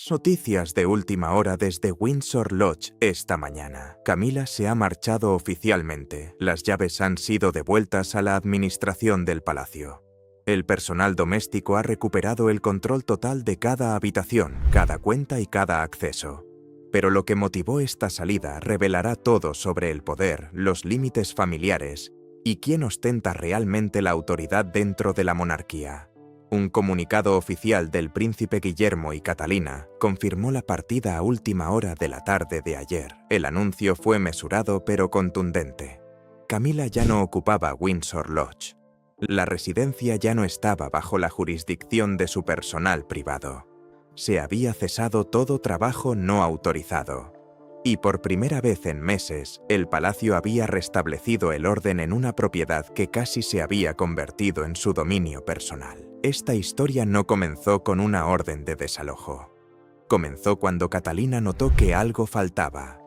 Noticias de última hora desde Windsor Lodge esta mañana. Camila se ha marchado oficialmente. Las llaves han sido devueltas a la administración del palacio. El personal doméstico ha recuperado el control total de cada habitación, cada cuenta y cada acceso. Pero lo que motivó esta salida revelará todo sobre el poder, los límites familiares y quién ostenta realmente la autoridad dentro de la monarquía. Un comunicado oficial del príncipe Guillermo y Catalina confirmó la partida a última hora de la tarde de ayer. El anuncio fue mesurado pero contundente. Camila ya no ocupaba Windsor Lodge. La residencia ya no estaba bajo la jurisdicción de su personal privado. Se había cesado todo trabajo no autorizado. Y por primera vez en meses, el palacio había restablecido el orden en una propiedad que casi se había convertido en su dominio personal. Esta historia no comenzó con una orden de desalojo. Comenzó cuando Catalina notó que algo faltaba.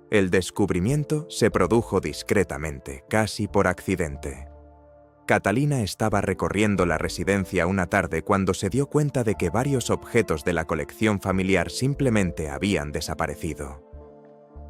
El descubrimiento se produjo discretamente, casi por accidente. Catalina estaba recorriendo la residencia una tarde cuando se dio cuenta de que varios objetos de la colección familiar simplemente habían desaparecido.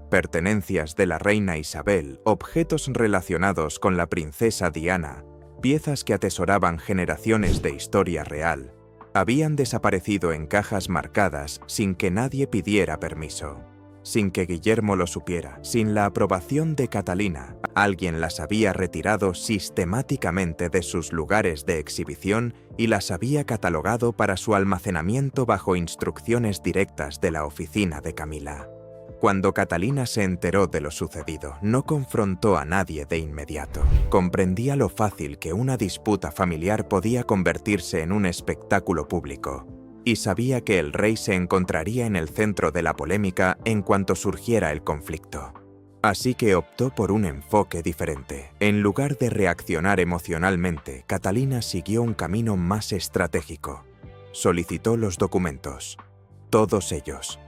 Pertenencias de la reina Isabel, objetos relacionados con la princesa Diana, piezas que atesoraban generaciones de historia real, habían desaparecido en cajas marcadas sin que nadie pidiera permiso. Sin que Guillermo lo supiera, sin la aprobación de Catalina, alguien las había retirado sistemáticamente de sus lugares de exhibición y las había catalogado para su almacenamiento bajo instrucciones directas de la oficina de Camila. Cuando Catalina se enteró de lo sucedido, no confrontó a nadie de inmediato. Comprendía lo fácil que una disputa familiar podía convertirse en un espectáculo público. Y sabía que el rey se encontraría en el centro de la polémica en cuanto surgiera el conflicto. Así que optó por un enfoque diferente. En lugar de reaccionar emocionalmente, Catalina siguió un camino más estratégico. Solicitó los documentos. Todos ellos.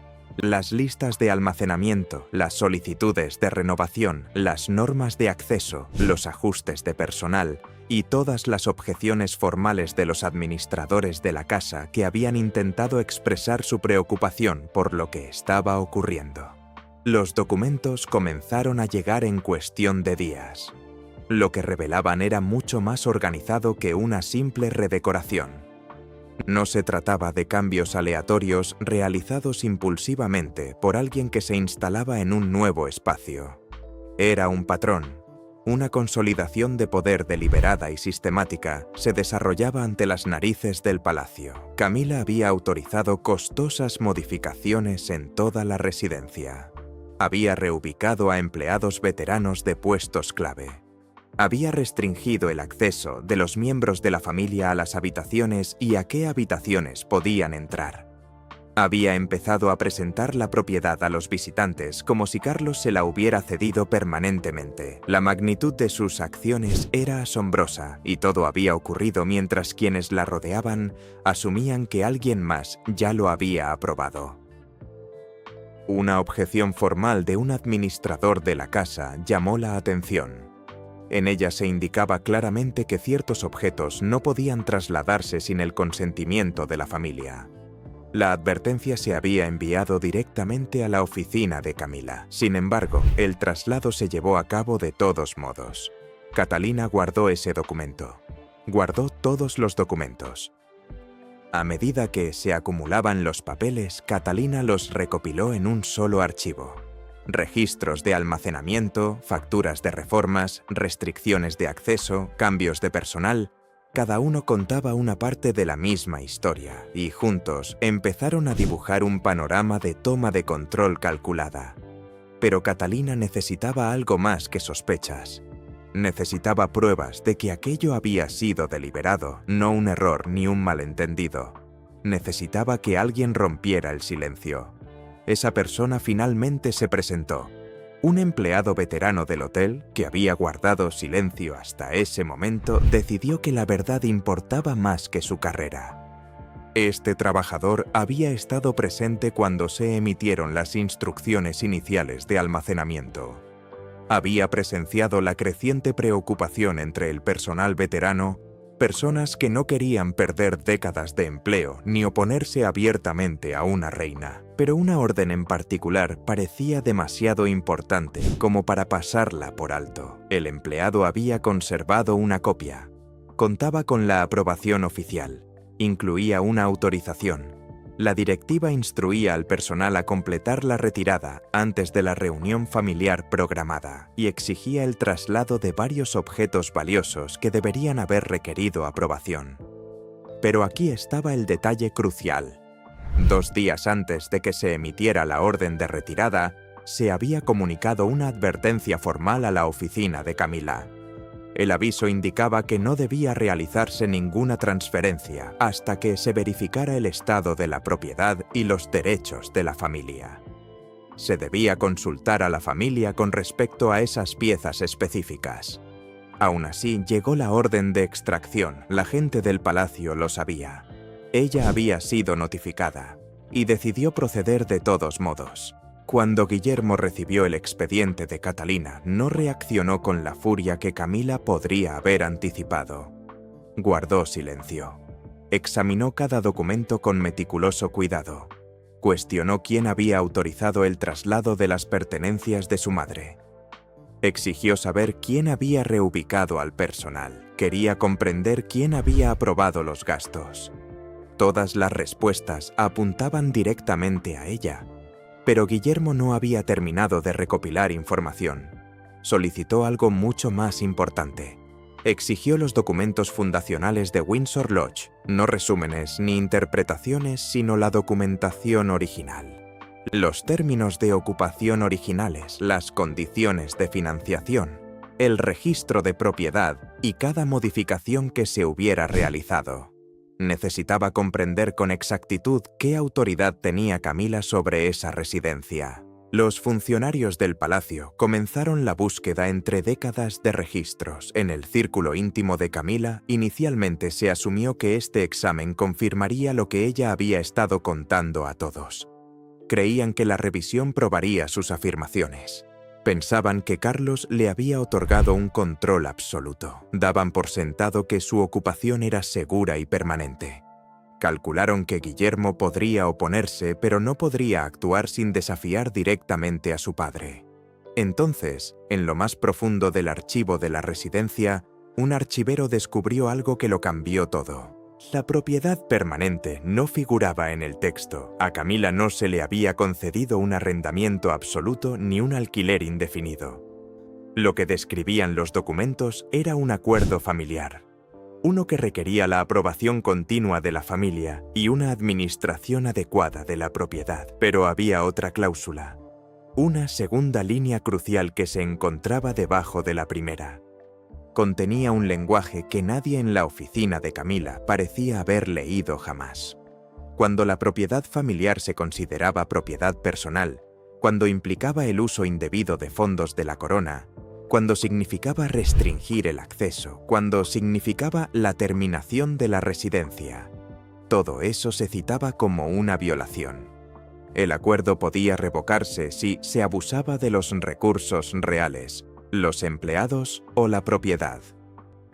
Las listas de almacenamiento, las solicitudes de renovación, las normas de acceso, los ajustes de personal y todas las objeciones formales de los administradores de la casa que habían intentado expresar su preocupación por lo que estaba ocurriendo. Los documentos comenzaron a llegar en cuestión de días. Lo que revelaban era mucho más organizado que una simple redecoración. No se trataba de cambios aleatorios realizados impulsivamente por alguien que se instalaba en un nuevo espacio. Era un patrón. Una consolidación de poder deliberada y sistemática se desarrollaba ante las narices del palacio. Camila había autorizado costosas modificaciones en toda la residencia. Había reubicado a empleados veteranos de puestos clave. Había restringido el acceso de los miembros de la familia a las habitaciones y a qué habitaciones podían entrar. Había empezado a presentar la propiedad a los visitantes como si Carlos se la hubiera cedido permanentemente. La magnitud de sus acciones era asombrosa y todo había ocurrido mientras quienes la rodeaban asumían que alguien más ya lo había aprobado. Una objeción formal de un administrador de la casa llamó la atención. En ella se indicaba claramente que ciertos objetos no podían trasladarse sin el consentimiento de la familia. La advertencia se había enviado directamente a la oficina de Camila. Sin embargo, el traslado se llevó a cabo de todos modos. Catalina guardó ese documento. Guardó todos los documentos. A medida que se acumulaban los papeles, Catalina los recopiló en un solo archivo. Registros de almacenamiento, facturas de reformas, restricciones de acceso, cambios de personal. Cada uno contaba una parte de la misma historia, y juntos empezaron a dibujar un panorama de toma de control calculada. Pero Catalina necesitaba algo más que sospechas. Necesitaba pruebas de que aquello había sido deliberado, no un error ni un malentendido. Necesitaba que alguien rompiera el silencio. Esa persona finalmente se presentó. Un empleado veterano del hotel, que había guardado silencio hasta ese momento, decidió que la verdad importaba más que su carrera. Este trabajador había estado presente cuando se emitieron las instrucciones iniciales de almacenamiento. Había presenciado la creciente preocupación entre el personal veterano personas que no querían perder décadas de empleo ni oponerse abiertamente a una reina. Pero una orden en particular parecía demasiado importante como para pasarla por alto. El empleado había conservado una copia. Contaba con la aprobación oficial. Incluía una autorización. La directiva instruía al personal a completar la retirada antes de la reunión familiar programada y exigía el traslado de varios objetos valiosos que deberían haber requerido aprobación. Pero aquí estaba el detalle crucial. 2 días antes de que se emitiera la orden de retirada, se había comunicado una advertencia formal a la oficina de Camila. El aviso indicaba que no debía realizarse ninguna transferencia hasta que se verificara el estado de la propiedad y los derechos de la familia. Se debía consultar a la familia con respecto a esas piezas específicas. Aún así, llegó la orden de extracción. La gente del palacio lo sabía. Ella había sido notificada y decidió proceder de todos modos. Cuando Guillermo recibió el expediente de Catalina, no reaccionó con la furia que Camila podría haber anticipado. Guardó silencio. Examinó cada documento con meticuloso cuidado. Cuestionó quién había autorizado el traslado de las pertenencias de su madre. Exigió saber quién había reubicado al personal. Quería comprender quién había aprobado los gastos. Todas las respuestas apuntaban directamente a ella. Pero Guillermo no había terminado de recopilar información. Solicitó algo mucho más importante. Exigió los documentos fundacionales de Windsor Lodge, no resúmenes ni interpretaciones, sino la documentación original. Los términos de ocupación originales, las condiciones de financiación, el registro de propiedad y cada modificación que se hubiera realizado. Necesitaba comprender con exactitud qué autoridad tenía Camila sobre esa residencia. Los funcionarios del palacio comenzaron la búsqueda entre décadas de registros. En el círculo íntimo de Camila, inicialmente se asumió que este examen confirmaría lo que ella había estado contando a todos. Creían que la revisión probaría sus afirmaciones. Pensaban que Carlos le había otorgado un control absoluto. Daban por sentado que su ocupación era segura y permanente. Calcularon que Guillermo podría oponerse, pero no podría actuar sin desafiar directamente a su padre. Entonces, en lo más profundo del archivo de la residencia, un archivero descubrió algo que lo cambió todo. La propiedad permanente no figuraba en el texto. A Camila no se le había concedido un arrendamiento absoluto ni un alquiler indefinido. Lo que describían los documentos era un acuerdo familiar, uno que requería la aprobación continua de la familia y una administración adecuada de la propiedad. Pero había otra cláusula, una segunda línea crucial que se encontraba debajo de la primera. Contenía un lenguaje que nadie en la oficina de Camila parecía haber leído jamás. Cuando la propiedad familiar se consideraba propiedad personal, cuando implicaba el uso indebido de fondos de la corona, cuando significaba restringir el acceso, cuando significaba la terminación de la residencia, todo eso se citaba como una violación. El acuerdo podía revocarse si se abusaba de los recursos reales, los empleados o la propiedad.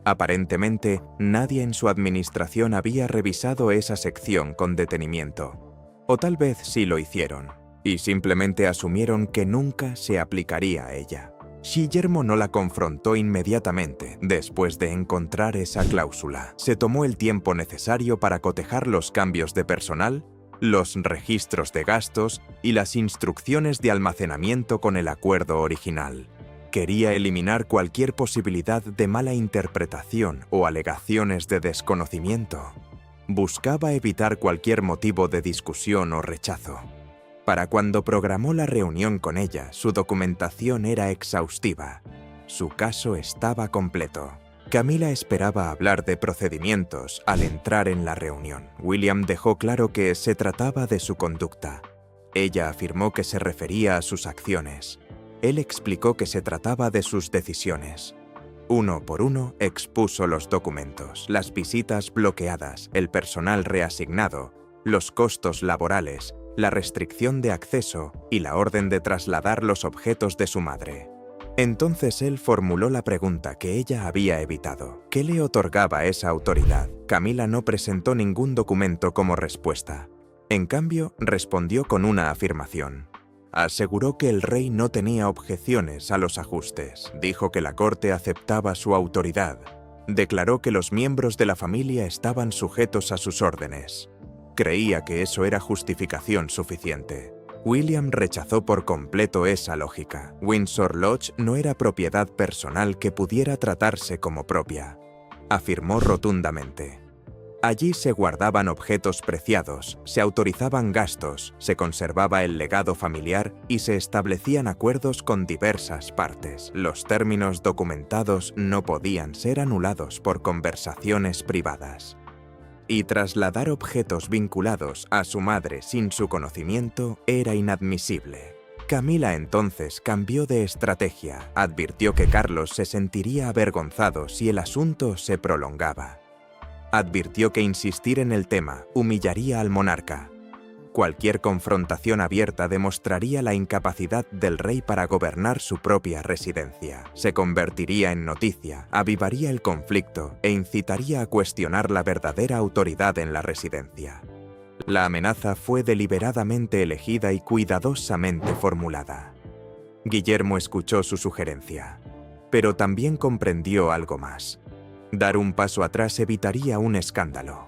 Aparentemente, nadie en su administración había revisado esa sección con detenimiento. O tal vez sí lo hicieron, y simplemente asumieron que nunca se aplicaría a ella. Guillermo no la confrontó inmediatamente después de encontrar esa cláusula. Se tomó el tiempo necesario para cotejar los cambios de personal, los registros de gastos y las instrucciones de almacenamiento con el acuerdo original. Quería eliminar cualquier posibilidad de mala interpretación o alegaciones de desconocimiento. Buscaba evitar cualquier motivo de discusión o rechazo. Para cuando programó la reunión con ella, su documentación era exhaustiva. Su caso estaba completo. Camila esperaba hablar de procedimientos al entrar en la reunión. William dejó claro que se trataba de su conducta. Ella afirmó que se refería a sus acciones. Él explicó que se trataba de sus decisiones. Uno por uno expuso los documentos, las visitas bloqueadas, el personal reasignado, los costos laborales, la restricción de acceso y la orden de trasladar los objetos de su madre. Entonces él formuló la pregunta que ella había evitado. ¿Qué le otorgaba esa autoridad? Camila no presentó ningún documento como respuesta. En cambio, respondió con una afirmación. Aseguró que el rey no tenía objeciones a los ajustes. Dijo que la corte aceptaba su autoridad. Declaró que los miembros de la familia estaban sujetos a sus órdenes. Creía que eso era justificación suficiente. William rechazó por completo esa lógica. Windsor Lodge no era propiedad personal que pudiera tratarse como propia, afirmó rotundamente. Allí se guardaban objetos preciados, se autorizaban gastos, se conservaba el legado familiar y se establecían acuerdos con diversas partes. Los términos documentados no podían ser anulados por conversaciones privadas. Y trasladar objetos vinculados a su madre sin su conocimiento era inadmisible. Camila entonces cambió de estrategia. Advirtió que Carlos se sentiría avergonzado si el asunto se prolongaba. Advirtió que insistir en el tema humillaría al monarca. Cualquier confrontación abierta demostraría la incapacidad del rey para gobernar su propia residencia. Se convertiría en noticia, avivaría el conflicto e incitaría a cuestionar la verdadera autoridad en la residencia. La amenaza fue deliberadamente elegida y cuidadosamente formulada. Guillermo escuchó su sugerencia, pero también comprendió algo más. Dar un paso atrás evitaría un escándalo.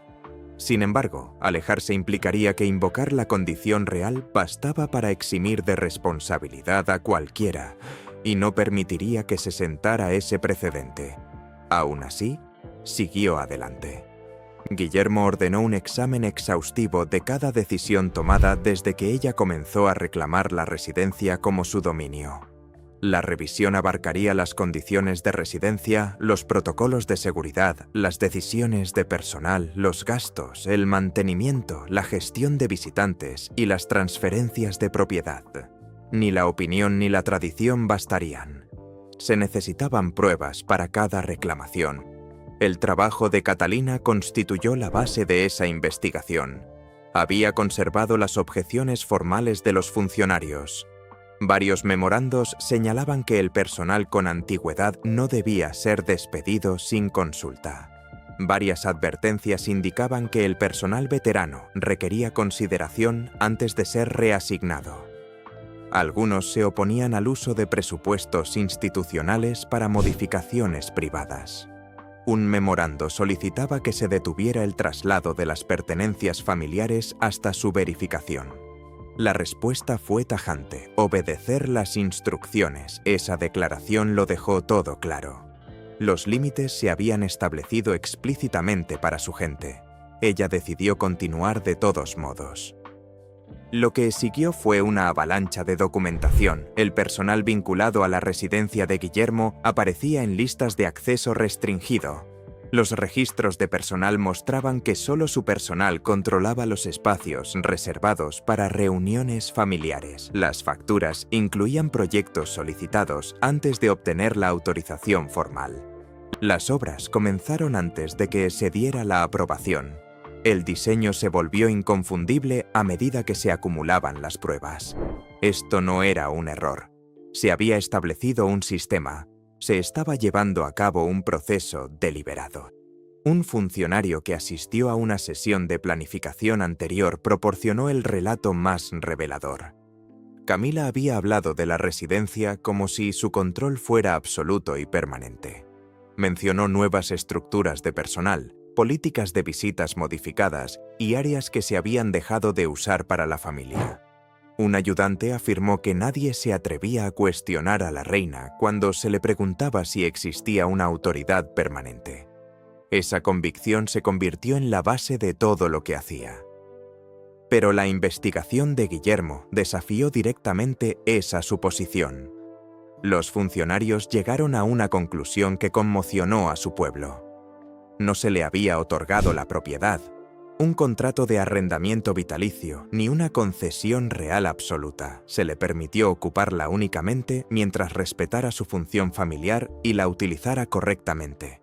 Sin embargo, alejarse implicaría que invocar la condición real bastaba para eximir de responsabilidad a cualquiera y no permitiría que se sentara ese precedente. Aún así, siguió adelante. Guillermo ordenó un examen exhaustivo de cada decisión tomada desde que ella comenzó a reclamar la residencia como su dominio. La revisión abarcaría las condiciones de residencia, los protocolos de seguridad, las decisiones de personal, los gastos, el mantenimiento, la gestión de visitantes y las transferencias de propiedad. Ni la opinión ni la tradición bastarían. Se necesitaban pruebas para cada reclamación. El trabajo de Catalina constituyó la base de esa investigación. Había conservado las objeciones formales de los funcionarios. Varios memorandos señalaban que el personal con antigüedad no debía ser despedido sin consulta. Varias advertencias indicaban que el personal veterano requería consideración antes de ser reasignado. Algunos se oponían al uso de presupuestos institucionales para modificaciones privadas. Un memorando solicitaba que se detuviera el traslado de las pertenencias familiares hasta su verificación. La respuesta fue tajante: obedecer las instrucciones. Esa declaración lo dejó todo claro. Los límites se habían establecido explícitamente para su gente. Ella decidió continuar de todos modos. Lo que siguió fue una avalancha de documentación. El personal vinculado a la residencia de Guillermo aparecía en listas de acceso restringido. Los registros de personal mostraban que solo su personal controlaba los espacios reservados para reuniones familiares. Las facturas incluían proyectos solicitados antes de obtener la autorización formal. Las obras comenzaron antes de que se diera la aprobación. El diseño se volvió inconfundible a medida que se acumulaban las pruebas. Esto no era un error. Se había establecido un sistema. Se estaba llevando a cabo un proceso deliberado. Un funcionario que asistió a una sesión de planificación anterior proporcionó el relato más revelador. Camila había hablado de la residencia como si su control fuera absoluto y permanente. Mencionó nuevas estructuras de personal, políticas de visitas modificadas y áreas que se habían dejado de usar para la familia. Un ayudante afirmó que nadie se atrevía a cuestionar a la reina cuando se le preguntaba si existía una autoridad permanente. Esa convicción se convirtió en la base de todo lo que hacía. Pero la investigación de Guillermo desafió directamente esa suposición. Los funcionarios llegaron a una conclusión que conmocionó a su pueblo. No se le había otorgado la propiedad, un contrato de arrendamiento vitalicio, ni una concesión real absoluta. Se le permitió ocuparla únicamente mientras respetara su función familiar y la utilizara correctamente.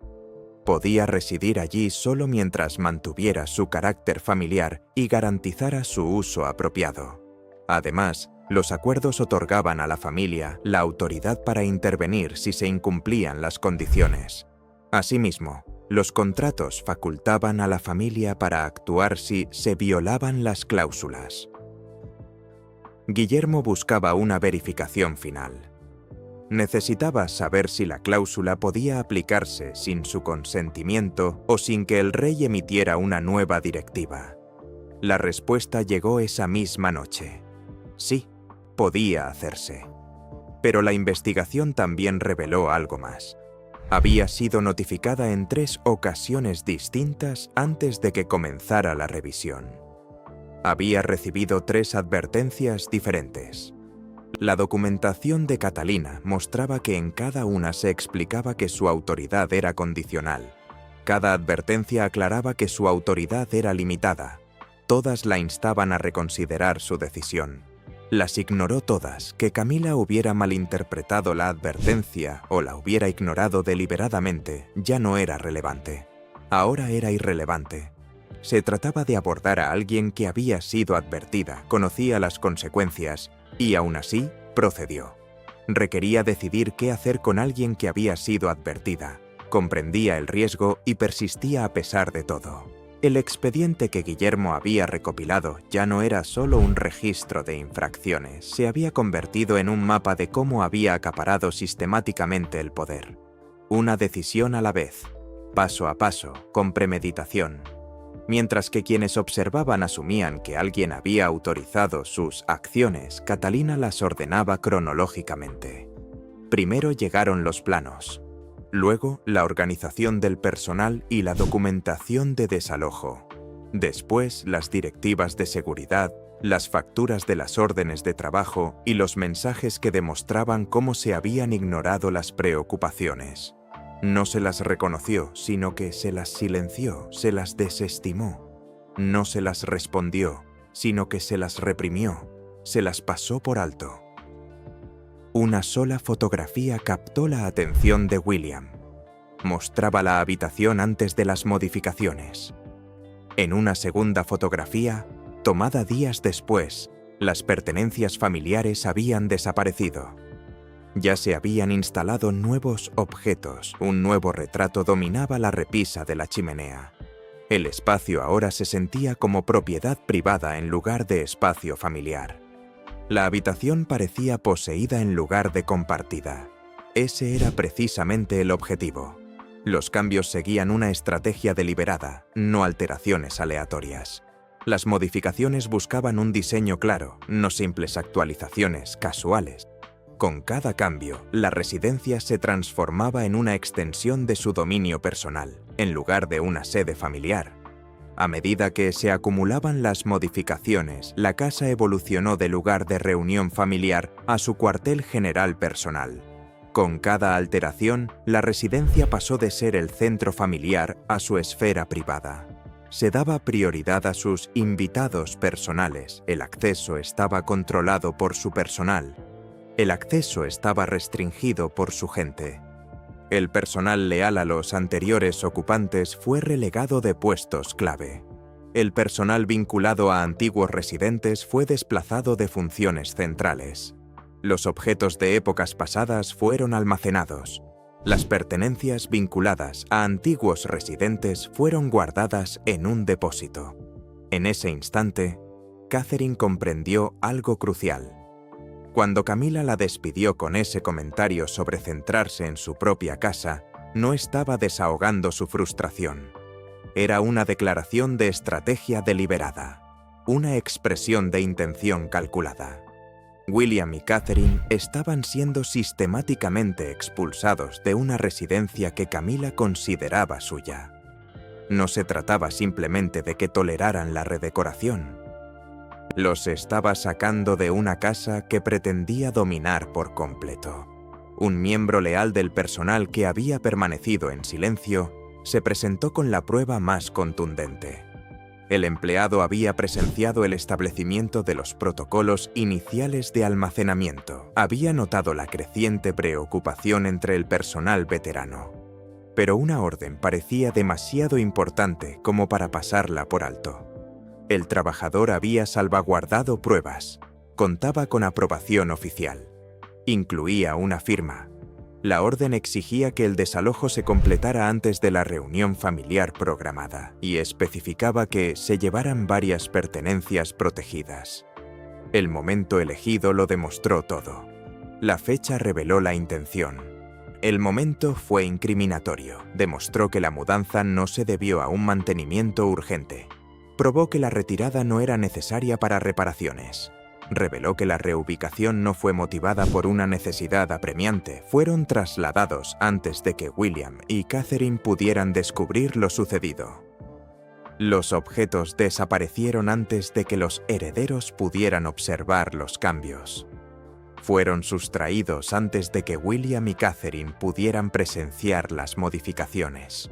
Podía residir allí solo mientras mantuviera su carácter familiar y garantizara su uso apropiado. Además, Los acuerdos otorgaban a la familia la autoridad para intervenir si se incumplían las condiciones. Asimismo, los contratos facultaban a la familia para actuar si se violaban las cláusulas. Guillermo buscaba una verificación final. Necesitaba saber si la cláusula podía aplicarse sin su consentimiento o sin que el rey emitiera una nueva directiva. La respuesta llegó esa misma noche. Sí, podía hacerse. Pero la investigación también reveló algo más. Había sido notificada en 3 ocasiones distintas antes de que comenzara la revisión. Había recibido 3 advertencias diferentes. La documentación de Catalina mostraba que en cada una se explicaba que su autoridad era condicional. Cada advertencia aclaraba que su autoridad era limitada. Todas la instaban a reconsiderar su decisión. Las ignoró todas. Que Camila hubiera malinterpretado la advertencia o la hubiera ignorado deliberadamente ya no era relevante. Ahora era irrelevante. Se trataba de abordar a alguien que había sido advertida, conocía las consecuencias y aún así procedió. Requería decidir qué hacer con alguien que había sido advertida, comprendía el riesgo y persistía a pesar de todo. El expediente que Guillermo había recopilado ya no era solo un registro de infracciones, se había convertido en un mapa de cómo había acaparado sistemáticamente el poder. Una decisión a la vez, paso a paso, con premeditación. Mientras que quienes observaban asumían que alguien había autorizado sus acciones, Catalina las ordenaba cronológicamente. Primero llegaron los planos. Luego, la organización del personal y la documentación de desalojo. Después, las directivas de seguridad, las facturas de las órdenes de trabajo y los mensajes que demostraban cómo se habían ignorado las preocupaciones. No se las reconoció, sino que se las silenció, se las desestimó. No se las respondió, sino que se las reprimió, se las pasó por alto. Una sola fotografía captó la atención de William. Mostraba la habitación antes de las modificaciones. En una segunda fotografía, tomada días después, las pertenencias familiares habían desaparecido. Ya se habían instalado nuevos objetos, un nuevo retrato dominaba la repisa de la chimenea. El espacio ahora se sentía como propiedad privada en lugar de espacio familiar. La habitación parecía poseída en lugar de compartida. Ese era precisamente el objetivo. Los cambios seguían una estrategia deliberada, no alteraciones aleatorias. Las modificaciones buscaban un diseño claro, no simples actualizaciones casuales. Con cada cambio, la residencia se transformaba en una extensión de su dominio personal, en lugar de una sede familiar. A medida que se acumulaban las modificaciones, la casa evolucionó de lugar de reunión familiar a su cuartel general personal. Con cada alteración, la residencia pasó de ser el centro familiar a su esfera privada. Se daba prioridad a sus invitados personales, el acceso estaba controlado por su personal. El acceso estaba restringido por su gente. El personal leal a los anteriores ocupantes fue relegado de puestos clave. El personal vinculado a antiguos residentes fue desplazado de funciones centrales. Los objetos de épocas pasadas fueron almacenados. Las pertenencias vinculadas a antiguos residentes fueron guardadas en un depósito. En ese instante, Catherine comprendió algo crucial. Cuando Camila la despidió con ese comentario sobre centrarse en su propia casa, no estaba desahogando su frustración. Era una declaración de estrategia deliberada, una expresión de intención calculada. William y Catherine estaban siendo sistemáticamente expulsados de una residencia que Camila consideraba suya. No se trataba simplemente de que toleraran la redecoración. Los estaba sacando de una casa que pretendía dominar por completo. Un miembro leal del personal que había permanecido en silencio se presentó con la prueba más contundente. El empleado había presenciado el establecimiento de los protocolos iniciales de almacenamiento. Había notado la creciente preocupación entre el personal veterano. Pero una orden parecía demasiado importante como para pasarla por alto. El trabajador había salvaguardado pruebas. Contaba con aprobación oficial. Incluía una firma. La orden exigía que el desalojo se completara antes de la reunión familiar programada y especificaba que se llevaran varias pertenencias protegidas. El momento elegido lo demostró todo. La fecha reveló la intención. El momento fue incriminatorio. Demostró que la mudanza no se debió a un mantenimiento urgente. Probó que la retirada no era necesaria para reparaciones. Reveló que la reubicación no fue motivada por una necesidad apremiante. Fueron trasladados antes de que William y Catherine pudieran descubrir lo sucedido. Los objetos desaparecieron antes de que los herederos pudieran observar los cambios. Fueron sustraídos antes de que William y Catherine pudieran presenciar las modificaciones.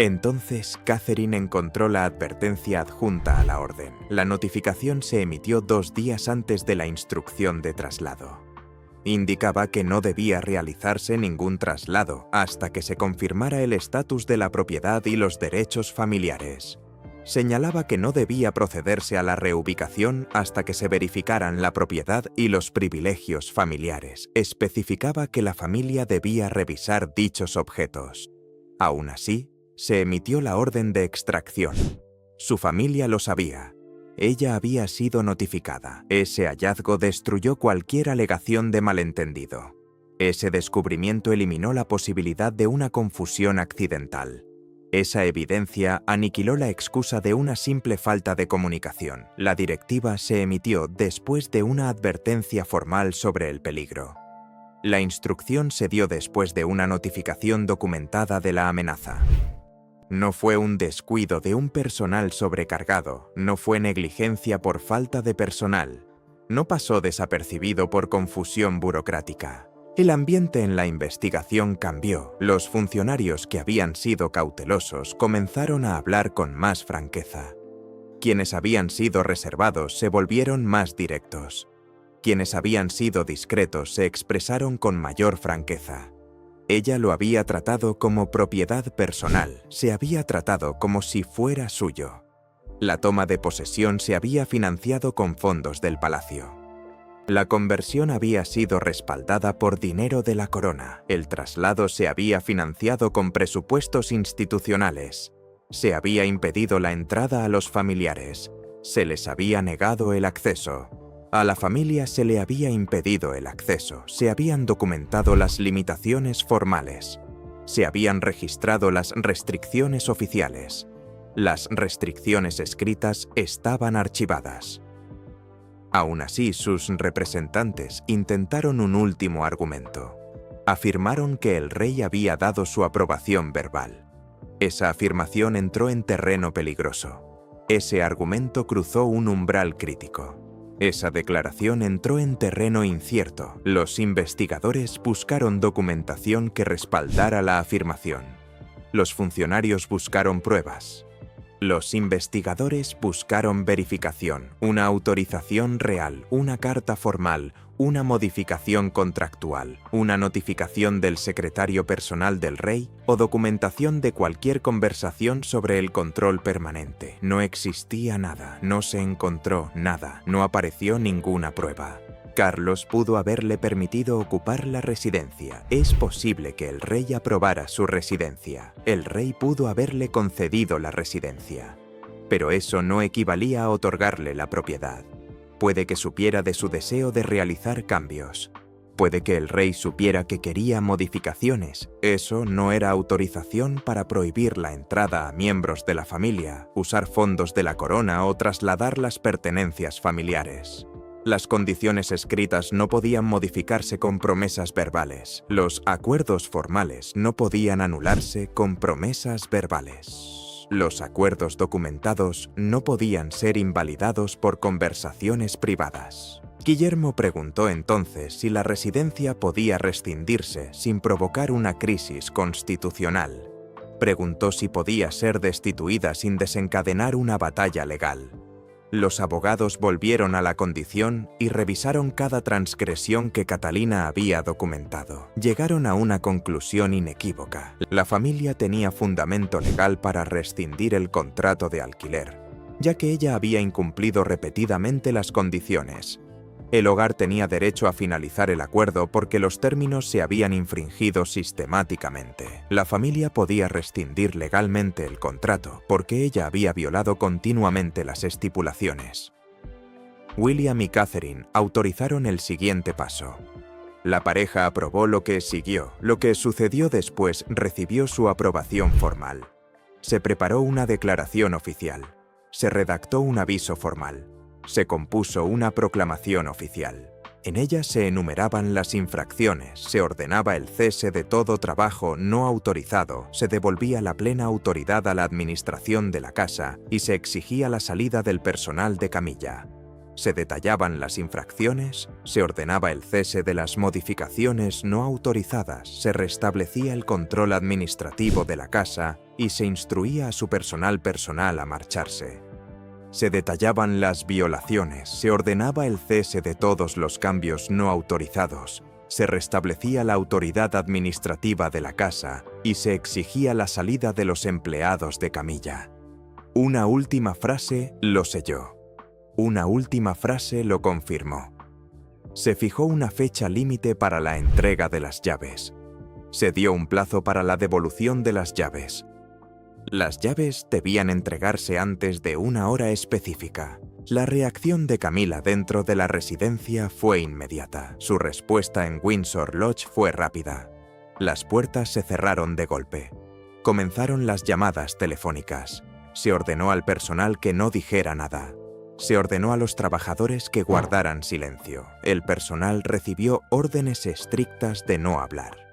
Entonces, Catherine encontró la advertencia adjunta a la orden. La notificación se emitió 2 días antes de la instrucción de traslado. Indicaba que no debía realizarse ningún traslado hasta que se confirmara el estatus de la propiedad y los derechos familiares. Señalaba que no debía procederse a la reubicación hasta que se verificaran la propiedad y los privilegios familiares. Especificaba que la familia debía revisar dichos objetos. Aún así, se emitió la orden de extracción. Su familia lo sabía. Ella había sido notificada. Ese hallazgo destruyó cualquier alegación de malentendido. Ese descubrimiento eliminó la posibilidad de una confusión accidental. Esa evidencia aniquiló la excusa de una simple falta de comunicación. La directiva se emitió después de una advertencia formal sobre el peligro. La instrucción se dio después de una notificación documentada de la amenaza. No fue un descuido de un personal sobrecargado, no fue negligencia por falta de personal, no pasó desapercibido por confusión burocrática. El ambiente en la investigación cambió. Los funcionarios que habían sido cautelosos comenzaron a hablar con más franqueza. Quienes habían sido reservados se volvieron más directos. Quienes habían sido discretos se expresaron con mayor franqueza. Ella lo había tratado como propiedad personal, se había tratado como si fuera suyo. La toma de posesión se había financiado con fondos del palacio. La conversión había sido respaldada por dinero de la corona. El traslado se había financiado con presupuestos institucionales. Se había impedido la entrada a los familiares. Se les había negado el acceso. A la familia se le había impedido el acceso, se habían documentado las limitaciones formales, se habían registrado las restricciones oficiales. Las restricciones escritas estaban archivadas. Aún así, sus representantes intentaron un último argumento. Afirmaron que el rey había dado su aprobación verbal. Esa afirmación entró en terreno peligroso. Ese argumento cruzó un umbral crítico. Esa declaración entró en terreno incierto. Los investigadores buscaron documentación que respaldara la afirmación. Los funcionarios buscaron pruebas. Los investigadores buscaron verificación, una autorización real, una carta formal, una modificación contractual, una notificación del secretario personal del rey o documentación de cualquier conversación sobre el control permanente. No existía nada, no se encontró nada, no apareció ninguna prueba. Carlos pudo haberle permitido ocupar la residencia. Es posible que el rey aprobara su residencia. El rey pudo haberle concedido la residencia. Pero eso no equivalía a otorgarle la propiedad. Puede que supiera de su deseo de realizar cambios. Puede que el rey supiera que quería modificaciones. Eso no era autorización para prohibir la entrada a miembros de la familia, usar fondos de la corona o trasladar las pertenencias familiares. Las condiciones escritas no podían modificarse con promesas verbales. Los acuerdos formales no podían anularse con promesas verbales. Los acuerdos documentados no podían ser invalidados por conversaciones privadas. Guillermo preguntó entonces si la residencia podía rescindirse sin provocar una crisis constitucional. Preguntó si podía ser destituida sin desencadenar una batalla legal. Los abogados volvieron a la condición y revisaron cada transgresión que Catalina había documentado. Llegaron a una conclusión inequívoca. La familia tenía fundamento legal para rescindir el contrato de alquiler. ya que ella había incumplido repetidamente las condiciones. El hogar tenía derecho a finalizar el acuerdo porque los términos se habían infringido sistemáticamente. La familia podía rescindir legalmente el contrato porque ella había violado continuamente las estipulaciones. William y Catherine autorizaron el siguiente paso. La pareja aprobó lo que siguió. Lo que sucedió después recibió su aprobación formal. Se preparó una declaración oficial. Se redactó un aviso formal. Se compuso una proclamación oficial. En ella se enumeraban las infracciones, se ordenaba el cese de todo trabajo no autorizado, se devolvía la plena autoridad a la administración de la casa y se exigía la salida del personal de camilla. Se detallaban las infracciones, se ordenaba el cese de las modificaciones no autorizadas, se restablecía el control administrativo de la casa y se instruía a su personal a marcharse. Se detallaban las violaciones, se ordenaba el cese de todos los cambios no autorizados, se restablecía la autoridad administrativa de la casa y se exigía la salida de los empleados de camilla. Una última frase lo selló. Una última frase lo confirmó. Se fijó una fecha límite para la entrega de las llaves. Se dio un plazo para la devolución de las llaves. Las llaves debían entregarse antes de una hora específica. La reacción de Camila dentro de la residencia fue inmediata. Su respuesta en Windsor Lodge fue rápida. Las puertas se cerraron de golpe. Comenzaron las llamadas telefónicas. Se ordenó al personal que no dijera nada. Se ordenó a los trabajadores que guardaran silencio. El personal recibió órdenes estrictas de no hablar.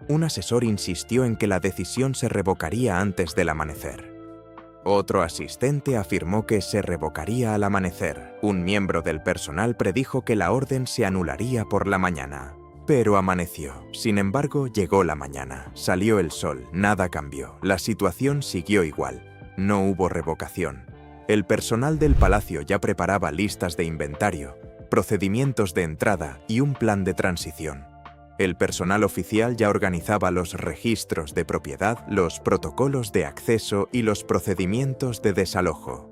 Un asesor insistió en que la decisión se revocaría antes del amanecer. Otro asistente afirmó que se revocaría al amanecer. Un miembro del personal predijo que la orden se anularía por la mañana. Pero amaneció. Sin embargo, llegó la mañana. Salió el sol. Nada cambió. La situación siguió igual. No hubo revocación. El personal del palacio ya preparaba listas de inventario, procedimientos de entrada y un plan de transición. El personal oficial ya organizaba los registros de propiedad, los protocolos de acceso y los procedimientos de desalojo.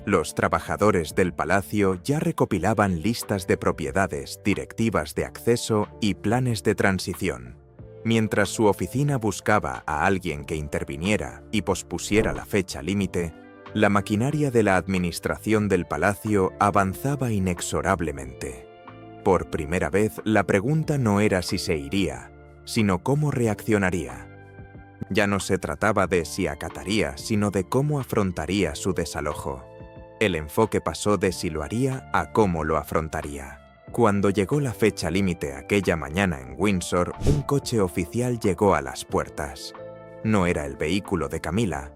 Los trabajadores del palacio ya recopilaban listas de propiedades, directivas de acceso y planes de transición. Mientras su oficina buscaba a alguien que interviniera y pospusiera la fecha límite, la maquinaria de la administración del palacio avanzaba inexorablemente. Por primera vez, la pregunta no era si se iría, sino cómo reaccionaría. Ya no se trataba de si acataría, sino de cómo afrontaría su desalojo. El enfoque pasó de si lo haría a cómo lo afrontaría. Cuando llegó la fecha límite aquella mañana en Windsor, un coche oficial llegó a las puertas. No era el vehículo de Camila.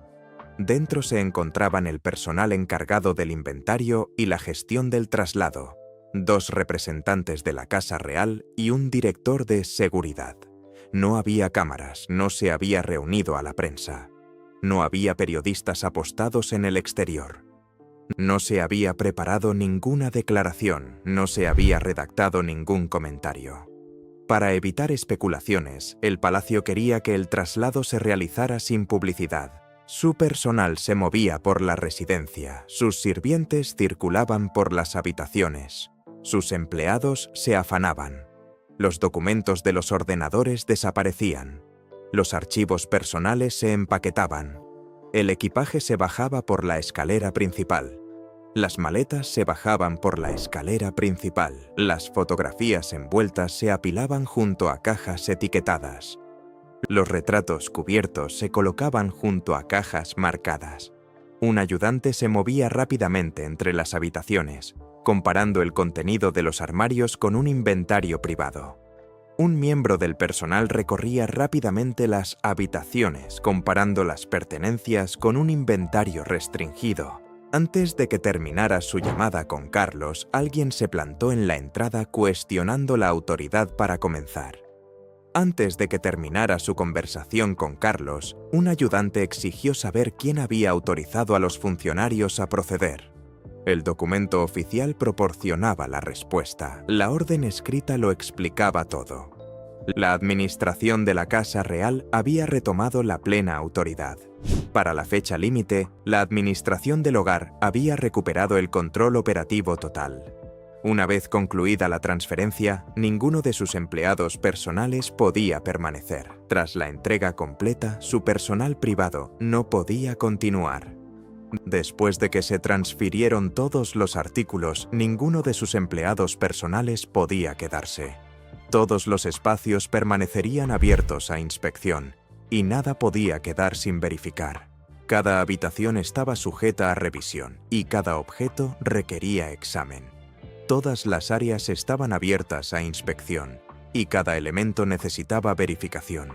Dentro se encontraban el personal encargado del inventario y la gestión del traslado, 2 representantes de la Casa Real y un director de seguridad. No había cámaras, no se había reunido a la prensa. No había periodistas apostados en el exterior. No se había preparado ninguna declaración, no se había redactado ningún comentario. Para evitar especulaciones, el palacio quería que el traslado se realizara sin publicidad. Su personal se movía por la residencia, sus sirvientes circulaban por las habitaciones, sus empleados se afanaban. Los documentos de los ordenadores desaparecían. Los archivos personales se empaquetaban. El equipaje se bajaba por la escalera principal. Las maletas se bajaban por la escalera principal. Las fotografías envueltas se apilaban junto a cajas etiquetadas. Los retratos cubiertos se colocaban junto a cajas marcadas. Un ayudante se movía rápidamente entre las habitaciones, comparando el contenido de los armarios con un inventario privado. Un miembro del personal recorría rápidamente las habitaciones, comparando las pertenencias con un inventario restringido. Antes de que terminara su llamada con Carlos, alguien se plantó en la entrada cuestionando la autoridad para comenzar. Antes de que terminara su conversación con Carlos, un ayudante exigió saber quién había autorizado a los funcionarios a proceder. El documento oficial proporcionaba la respuesta. La orden escrita lo explicaba todo. La administración de la Casa Real había retomado la plena autoridad. Para la fecha límite, la administración del hogar había recuperado el control operativo total. Una vez concluida la transferencia, ninguno de sus empleados personales podía permanecer. Tras la entrega completa, su personal privado no podía continuar. Después de que se transfirieron todos los artículos, ninguno de sus empleados personales podía quedarse. Todos los espacios permanecerían abiertos a inspección, y nada podía quedar sin verificar. Cada habitación estaba sujeta a revisión, y cada objeto requería examen. Todas las áreas estaban abiertas a inspección, y cada elemento necesitaba verificación.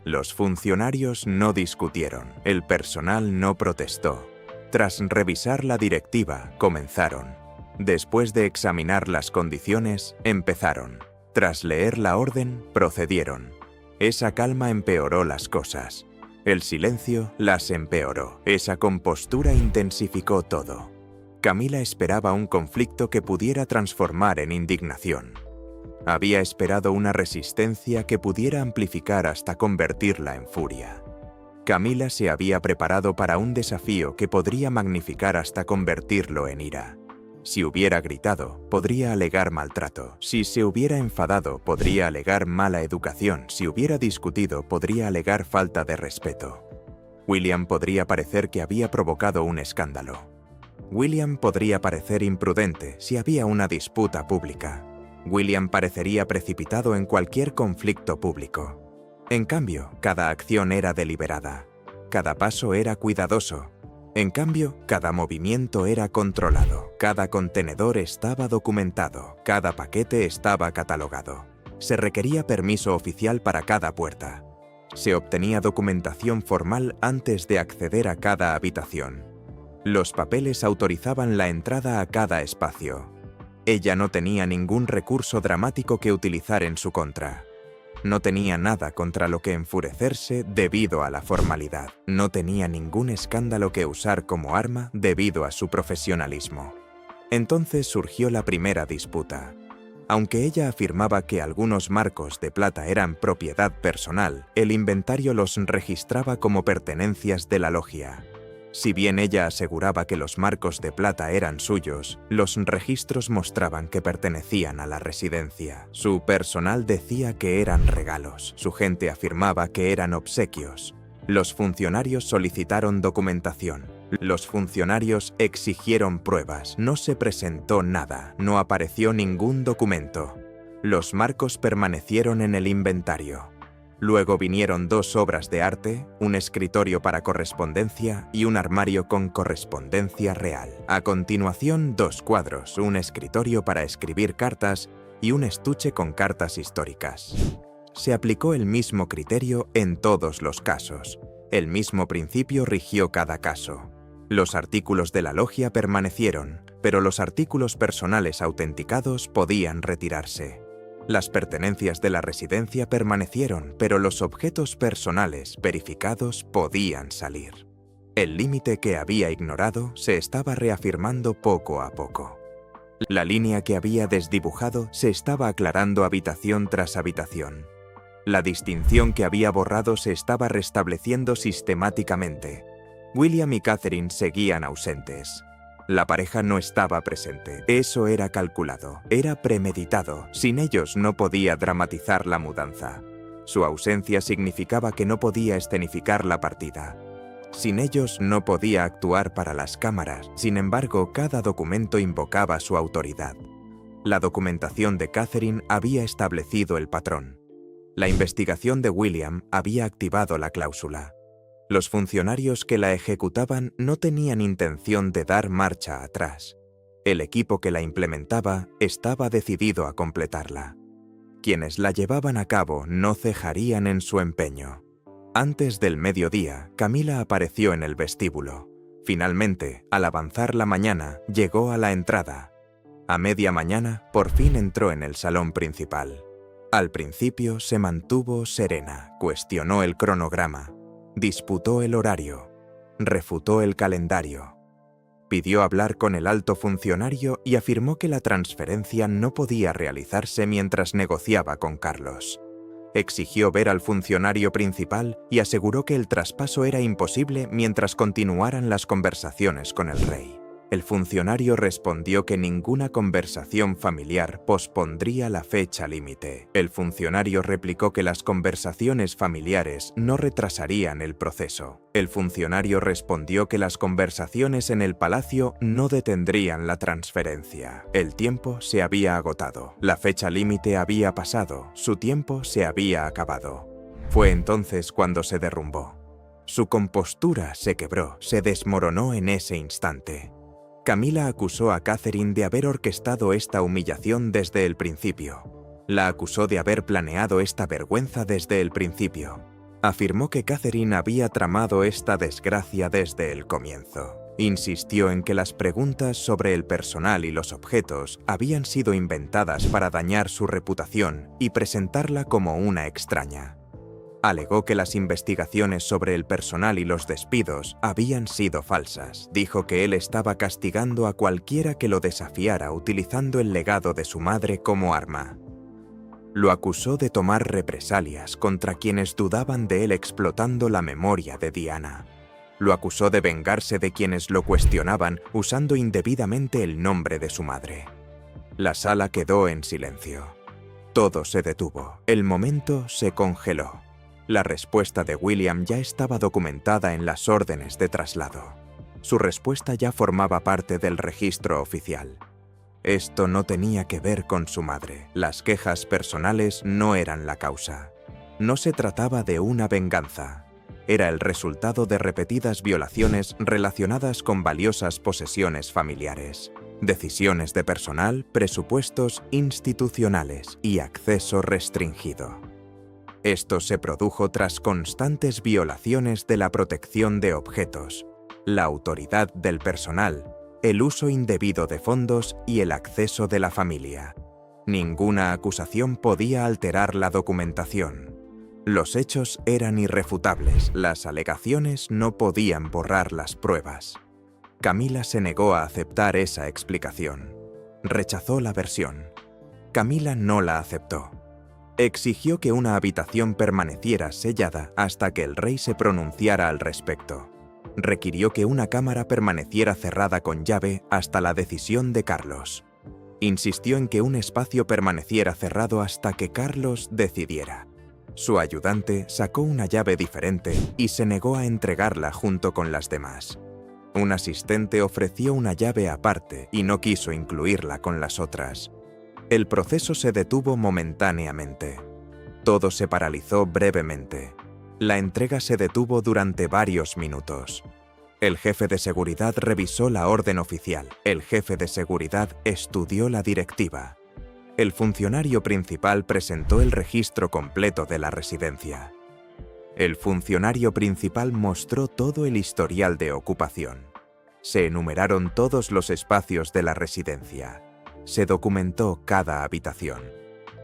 Los funcionarios no discutieron, el personal no protestó. Tras revisar la directiva, comenzaron. Después de examinar las condiciones, empezaron. Tras leer la orden, procedieron. Esa calma empeoró las cosas. El silencio las empeoró. Esa compostura intensificó todo. Camila esperaba un conflicto que pudiera transformar en indignación. Había esperado una resistencia que pudiera amplificar hasta convertirla en furia. Camila se había preparado para un desafío que podría magnificar hasta convertirlo en ira. Si hubiera gritado, podría alegar maltrato. Si se hubiera enfadado, podría alegar mala educación. Si hubiera discutido, podría alegar falta de respeto. William podría parecer que había provocado un escándalo. William podría parecer imprudente si había una disputa pública. William parecería precipitado en cualquier conflicto público. En cambio, cada acción era deliberada. Cada paso era cuidadoso. En cambio, cada movimiento era controlado. Cada contenedor estaba documentado. Cada paquete estaba catalogado. Se requería permiso oficial para cada puerta. Se obtenía documentación formal antes de acceder a cada habitación. Los papeles autorizaban la entrada a cada espacio. Ella no tenía ningún recurso dramático que utilizar en su contra. No tenía nada contra lo que enfurecerse debido a la formalidad. No tenía ningún escándalo que usar como arma debido a su profesionalismo. Entonces surgió la primera disputa. Aunque ella afirmaba que algunos marcos de plata eran propiedad personal, el inventario los registraba como pertenencias de la logia. Si bien ella aseguraba que los marcos de plata eran suyos, los registros mostraban que pertenecían a la residencia. Su personal decía que eran regalos, su gente afirmaba que eran obsequios. Los funcionarios solicitaron documentación. Los funcionarios exigieron pruebas. No se presentó nada, no apareció ningún documento. Los marcos permanecieron en el inventario. Luego vinieron 2 obras de arte, un escritorio para correspondencia y un armario con correspondencia real. A continuación, 2 cuadros, un escritorio para escribir cartas y un estuche con cartas históricas. Se aplicó el mismo criterio en todos los casos. El mismo principio rigió cada caso. Los artículos de la logia permanecieron, pero los artículos personales autenticados podían retirarse. Las pertenencias de la residencia permanecieron, pero los objetos personales verificados podían salir. El límite que había ignorado se estaba reafirmando poco a poco. La línea que había desdibujado se estaba aclarando habitación tras habitación. La distinción que había borrado se estaba restableciendo sistemáticamente. William y Catherine seguían ausentes. La pareja no estaba presente. Eso era calculado, era premeditado. Sin ellos no podía dramatizar la mudanza. Su ausencia significaba que no podía escenificar la partida. Sin ellos no podía actuar para las cámaras. Sin embargo, cada documento invocaba su autoridad. La documentación de Catherine había establecido el patrón. La investigación de William había activado la cláusula. Los funcionarios que la ejecutaban no tenían intención de dar marcha atrás. El equipo que la implementaba estaba decidido a completarla. Quienes la llevaban a cabo no cejarían en su empeño. Antes del mediodía, Camila apareció en el vestíbulo. Finalmente, al avanzar la mañana, llegó a la entrada. A media mañana, por fin entró en el salón principal. Al principio se mantuvo serena, cuestionó el cronograma. Disputó el horario, refutó el calendario, pidió hablar con el alto funcionario y afirmó que la transferencia no podía realizarse mientras negociaba con Carlos. Exigió ver al funcionario principal y aseguró que el traspaso era imposible mientras continuaran las conversaciones con el rey. El funcionario respondió que ninguna conversación familiar pospondría la fecha límite. El funcionario replicó que las conversaciones familiares no retrasarían el proceso. El funcionario respondió que las conversaciones en el palacio no detendrían la transferencia. El tiempo se había agotado. La fecha límite había pasado. Su tiempo se había acabado. Fue entonces cuando se derrumbó. Su compostura se quebró, se desmoronó en ese instante. Camila acusó a Catherine de haber orquestado esta humillación desde el principio. La acusó de haber planeado esta vergüenza desde el principio. Afirmó que Catherine había tramado esta desgracia desde el comienzo. Insistió en que las preguntas sobre el personal y los objetos habían sido inventadas para dañar su reputación y presentarla como una extraña. Alegó que las investigaciones sobre el personal y los despidos habían sido falsas. Dijo que él estaba castigando a cualquiera que lo desafiara utilizando el legado de su madre como arma. Lo acusó de tomar represalias contra quienes dudaban de él explotando la memoria de Diana. Lo acusó de vengarse de quienes lo cuestionaban usando indebidamente el nombre de su madre. La sala quedó en silencio. Todo se detuvo. El momento se congeló. La respuesta de William ya estaba documentada en las órdenes de traslado. Su respuesta ya formaba parte del registro oficial. Esto no tenía que ver con su madre. Las quejas personales no eran la causa. No se trataba de una venganza. Era el resultado de repetidas violaciones relacionadas con valiosas posesiones familiares, decisiones de personal, presupuestos institucionales y acceso restringido. Esto se produjo tras constantes violaciones de la protección de objetos, la autoridad del personal, el uso indebido de fondos y el acceso de la familia. Ninguna acusación podía alterar la documentación. Los hechos eran irrefutables, las alegaciones no podían borrar las pruebas. Camila se negó a aceptar esa explicación. Rechazó la versión. Camila no la aceptó. Exigió que una habitación permaneciera sellada hasta que el rey se pronunciara al respecto. Requirió que una cámara permaneciera cerrada con llave hasta la decisión de Carlos. Insistió en que un espacio permaneciera cerrado hasta que Carlos decidiera. Su ayudante sacó una llave diferente y se negó a entregarla junto con las demás. Un asistente ofreció una llave aparte y no quiso incluirla con las otras. El proceso se detuvo momentáneamente. Todo se paralizó brevemente. La entrega se detuvo durante varios minutos. El jefe de seguridad revisó la orden oficial. El jefe de seguridad estudió la directiva. El funcionario principal presentó el registro completo de la residencia. El funcionario principal mostró todo el historial de ocupación. Se enumeraron todos los espacios de la residencia. Se documentó cada habitación.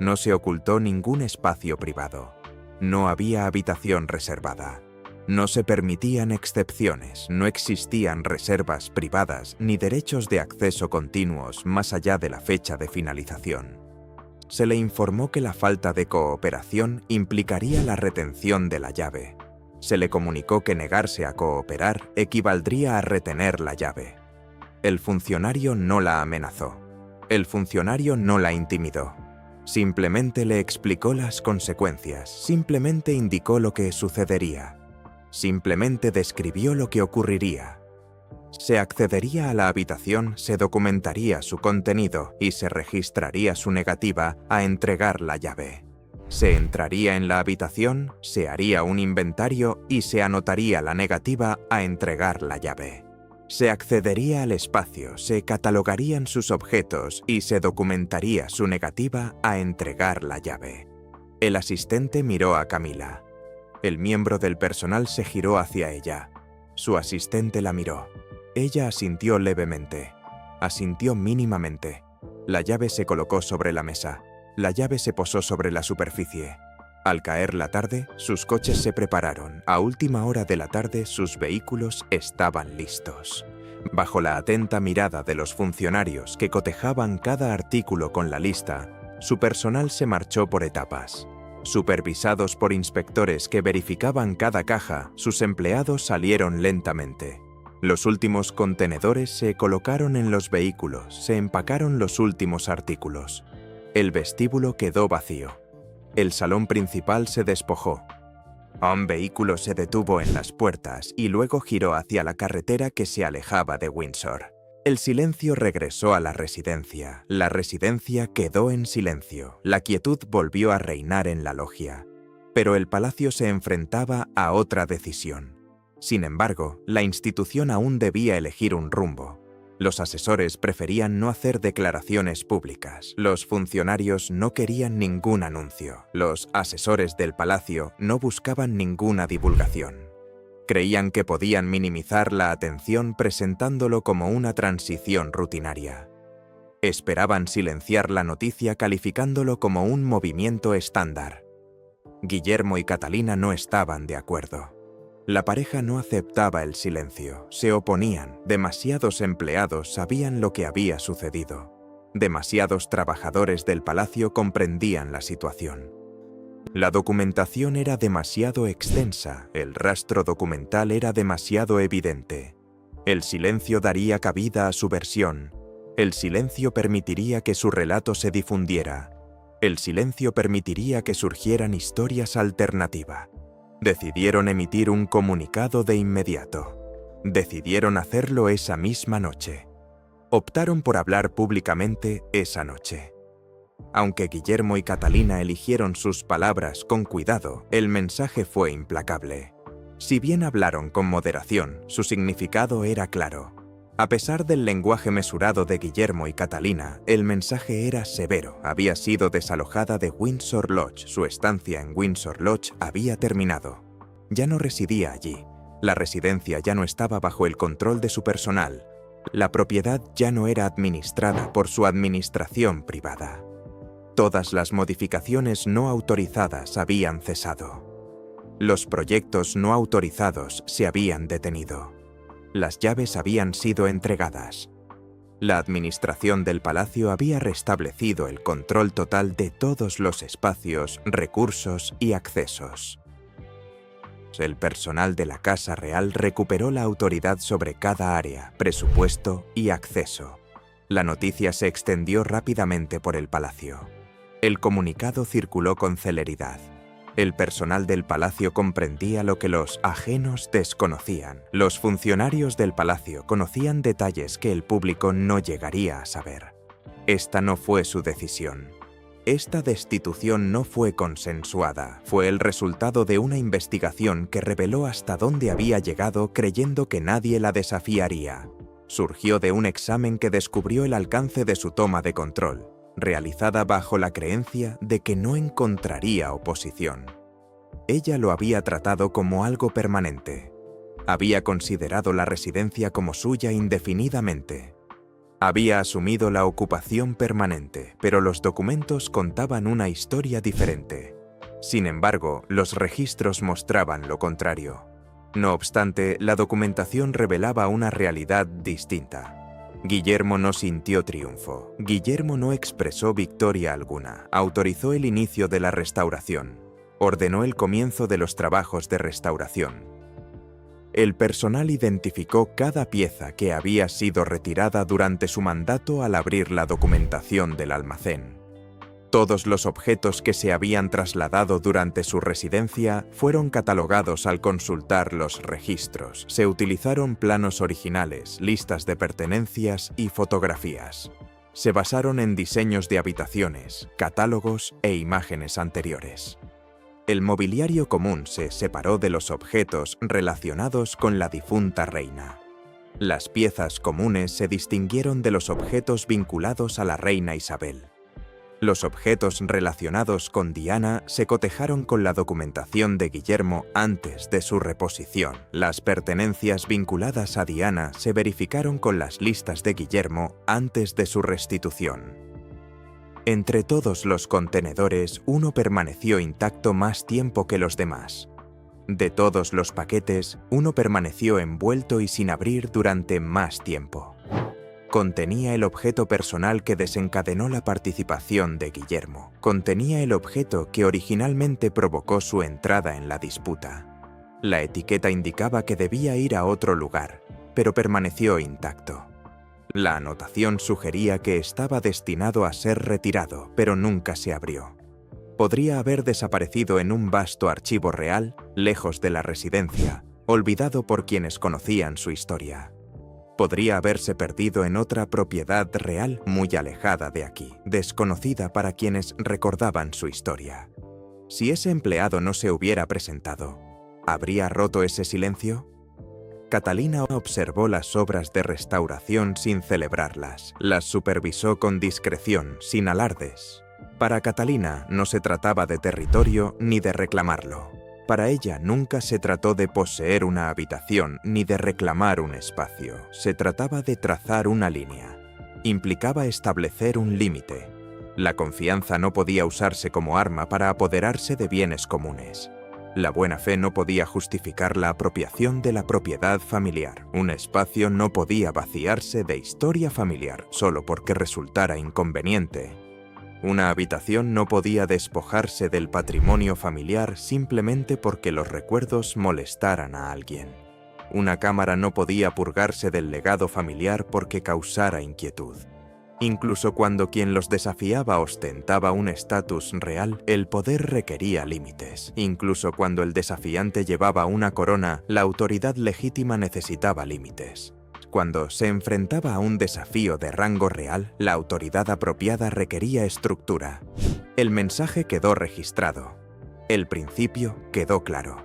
No se ocultó ningún espacio privado. No había habitación reservada. No se permitían excepciones, no existían reservas privadas ni derechos de acceso continuos más allá de la fecha de finalización. Se le informó que la falta de cooperación implicaría la retención de la llave. Se le comunicó que negarse a cooperar equivaldría a retener la llave. El funcionario no la amenazó. El funcionario no la intimidó. Simplemente le explicó las consecuencias, simplemente indicó lo que sucedería. Simplemente describió lo que ocurriría. Se accedería a la habitación, se documentaría su contenido y se registraría su negativa a entregar la llave. Se entraría en la habitación, se haría un inventario y se anotaría la negativa a entregar la llave. Se accedería al espacio, se catalogarían sus objetos y se documentaría su negativa a entregar la llave. El asistente miró a Camila. El miembro del personal se giró hacia ella. Su asistente la miró. Ella asintió levemente. Asintió mínimamente. La llave se colocó sobre la mesa. La llave se posó sobre la superficie. Al caer la tarde, sus coches se prepararon. A última hora de la tarde, sus vehículos estaban listos. Bajo la atenta mirada de los funcionarios que cotejaban cada artículo con la lista, su personal se marchó por etapas. Supervisados por inspectores que verificaban cada caja, sus empleados salieron lentamente. Los últimos contenedores se colocaron en los vehículos, se empacaron los últimos artículos. El vestíbulo quedó vacío. El salón principal se despojó. Un vehículo se detuvo en las puertas y luego giró hacia la carretera que se alejaba de Windsor. El silencio regresó a la residencia quedó en silencio, la quietud volvió a reinar en la logia. Pero el palacio se enfrentaba a otra decisión. Sin embargo, la institución aún debía elegir un rumbo. Los asesores preferían no hacer declaraciones públicas. Los funcionarios no querían ningún anuncio. Los asesores del palacio no buscaban ninguna divulgación. Creían que podían minimizar la atención presentándolo como una transición rutinaria. Esperaban silenciar la noticia calificándolo como un movimiento estándar. Guillermo y Catalina no estaban de acuerdo. La pareja no aceptaba el silencio, se oponían. Demasiados empleados sabían lo que había sucedido. Demasiados trabajadores del palacio comprendían la situación. La documentación era demasiado extensa, el rastro documental era demasiado evidente. El silencio daría cabida a su versión. El silencio permitiría que su relato se difundiera. El silencio permitiría que surgieran historias alternativas. Decidieron emitir un comunicado de inmediato. Decidieron hacerlo esa misma noche. Optaron por hablar públicamente esa noche. Aunque Guillermo y Catalina eligieron sus palabras con cuidado, el mensaje fue implacable. Si bien hablaron con moderación, su significado era claro. A pesar del lenguaje mesurado de Guillermo y Catalina, el mensaje era severo. Había sido desalojada de Windsor Lodge. Su estancia en Windsor Lodge había terminado. Ya no residía allí. La residencia ya no estaba bajo el control de su personal. La propiedad ya no era administrada por su administración privada. Todas las modificaciones no autorizadas habían cesado. Los proyectos no autorizados se habían detenido. Las llaves habían sido entregadas. La administración del palacio había restablecido el control total de todos los espacios, recursos y accesos. El personal de la Casa Real recuperó la autoridad sobre cada área, presupuesto y acceso. La noticia se extendió rápidamente por el palacio. El comunicado circuló con celeridad. El personal del palacio comprendía lo que los ajenos desconocían. Los funcionarios del palacio conocían detalles que el público no llegaría a saber. Esta no fue su decisión. Esta destitución no fue consensuada. Fue el resultado de una investigación que reveló hasta dónde había llegado creyendo que nadie la desafiaría. Surgió de un examen que descubrió el alcance de su toma de control, realizada bajo la creencia de que no encontraría oposición. Ella lo había tratado como algo permanente. Había considerado la residencia como suya indefinidamente. Había asumido la ocupación permanente, pero los documentos contaban una historia diferente. Sin embargo, los registros mostraban lo contrario. No obstante, la documentación revelaba una realidad distinta. Guillermo no sintió triunfo. Guillermo no expresó victoria alguna. Autorizó el inicio de la restauración. Ordenó el comienzo de los trabajos de restauración. El personal identificó cada pieza que había sido retirada durante su mandato al abrir la documentación del almacén. Todos los objetos que se habían trasladado durante su residencia fueron catalogados al consultar los registros. Se utilizaron planos originales, listas de pertenencias y fotografías. Se basaron en diseños de habitaciones, catálogos e imágenes anteriores. El mobiliario común se separó de los objetos relacionados con la difunta reina. Las piezas comunes se distinguieron de los objetos vinculados a la reina Isabel. Los objetos relacionados con Diana se cotejaron con la documentación de Guillermo antes de su reposición. Las pertenencias vinculadas a Diana se verificaron con las listas de Guillermo antes de su restitución. Entre todos los contenedores, uno permaneció intacto más tiempo que los demás. De todos los paquetes, uno permaneció envuelto y sin abrir durante más tiempo. Contenía el objeto personal que desencadenó la participación de Guillermo. Contenía el objeto que originalmente provocó su entrada en la disputa. La etiqueta indicaba que debía ir a otro lugar, pero permaneció intacto. La anotación sugería que estaba destinado a ser retirado, pero nunca se abrió. Podría haber desaparecido en un vasto archivo real, lejos de la residencia, olvidado por quienes conocían su historia. Podría haberse perdido en otra propiedad real muy alejada de aquí, desconocida para quienes recordaban su historia. Si ese empleado no se hubiera presentado, ¿habría roto ese silencio? Catalina observó las obras de restauración sin celebrarlas. Las supervisó con discreción, sin alardes. Para Catalina no se trataba de territorio ni de reclamarlo. Para ella nunca se trató de poseer una habitación ni de reclamar un espacio. Se trataba de trazar una línea. Implicaba establecer un límite. La confianza no podía usarse como arma para apoderarse de bienes comunes. La buena fe no podía justificar la apropiación de la propiedad familiar. Un espacio no podía vaciarse de historia familiar solo porque resultara inconveniente. Una habitación no podía despojarse del patrimonio familiar simplemente porque los recuerdos molestaran a alguien. Una cámara no podía purgarse del legado familiar porque causara inquietud. Incluso cuando quien los desafiaba ostentaba un estatus real, el poder requería límites. Incluso cuando el desafiante llevaba una corona, la autoridad legítima necesitaba límites. Cuando se enfrentaba a un desafío de rango real, la autoridad apropiada requería estructura. El mensaje quedó registrado. El principio quedó claro.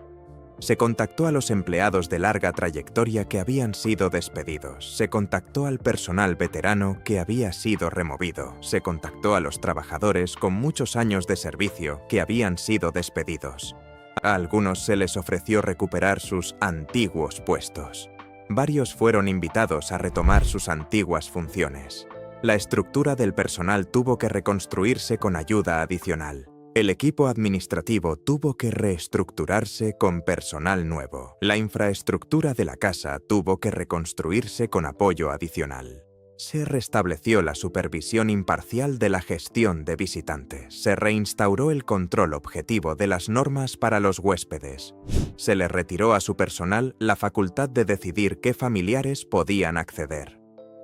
Se contactó a los empleados de larga trayectoria que habían sido despedidos. Se contactó al personal veterano que había sido removido. Se contactó a los trabajadores con muchos años de servicio que habían sido despedidos. A algunos se les ofreció recuperar sus antiguos puestos. Varios fueron invitados a retomar sus antiguas funciones. La estructura del personal tuvo que reconstruirse con ayuda adicional. El equipo administrativo tuvo que reestructurarse con personal nuevo. La infraestructura de la casa tuvo que reconstruirse con apoyo adicional. Se restableció la supervisión imparcial de la gestión de visitantes. Se reinstauró el control objetivo de las normas para los huéspedes. Se le retiró a su personal la facultad de decidir qué familiares podían acceder.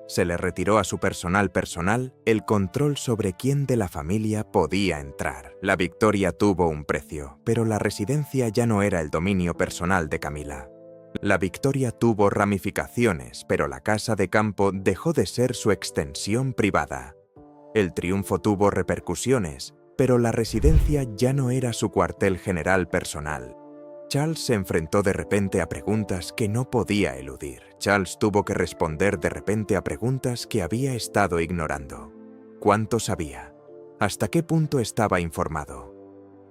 Se le retiró a su personal el control sobre quién de la familia podía entrar. La victoria tuvo un precio, pero la residencia ya no era el dominio personal de Camila. La victoria tuvo ramificaciones, pero la casa de campo dejó de ser su extensión privada. El triunfo tuvo repercusiones, pero la residencia ya no era su cuartel general personal. Charles se enfrentó de repente a preguntas que no podía eludir. Charles tuvo que responder de repente a preguntas que había estado ignorando. ¿Cuánto sabía? ¿Hasta qué punto estaba informado?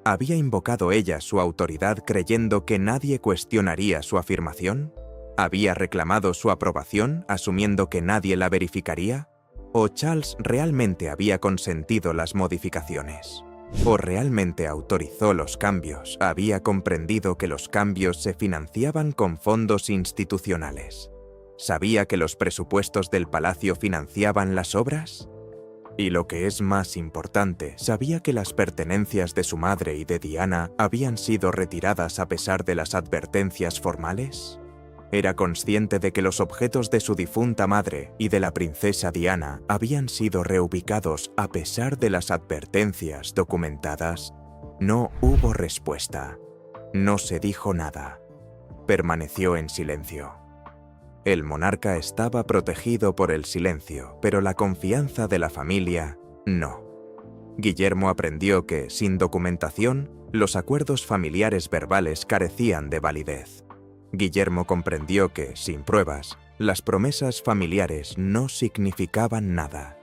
¿Había invocado ella su autoridad creyendo que nadie cuestionaría su afirmación? ¿Había reclamado su aprobación asumiendo que nadie la verificaría? ¿O Charles realmente había consentido las modificaciones? ¿O realmente autorizó los cambios? ¿Había comprendido que los cambios se financiaban con fondos institucionales? ¿Sabía que los presupuestos del palacio financiaban las obras? Y lo que es más importante, ¿sabía que las pertenencias de su madre y de Diana habían sido retiradas a pesar de las advertencias formales? ¿Era consciente de que los objetos de su difunta madre y de la princesa Diana habían sido reubicados a pesar de las advertencias documentadas? No hubo respuesta. No se dijo nada. Permaneció en silencio. El monarca estaba protegido por el silencio, pero la confianza de la familia, no. Guillermo aprendió que, sin documentación, los acuerdos familiares verbales carecían de validez. Guillermo comprendió que, sin pruebas, las promesas familiares no significaban nada.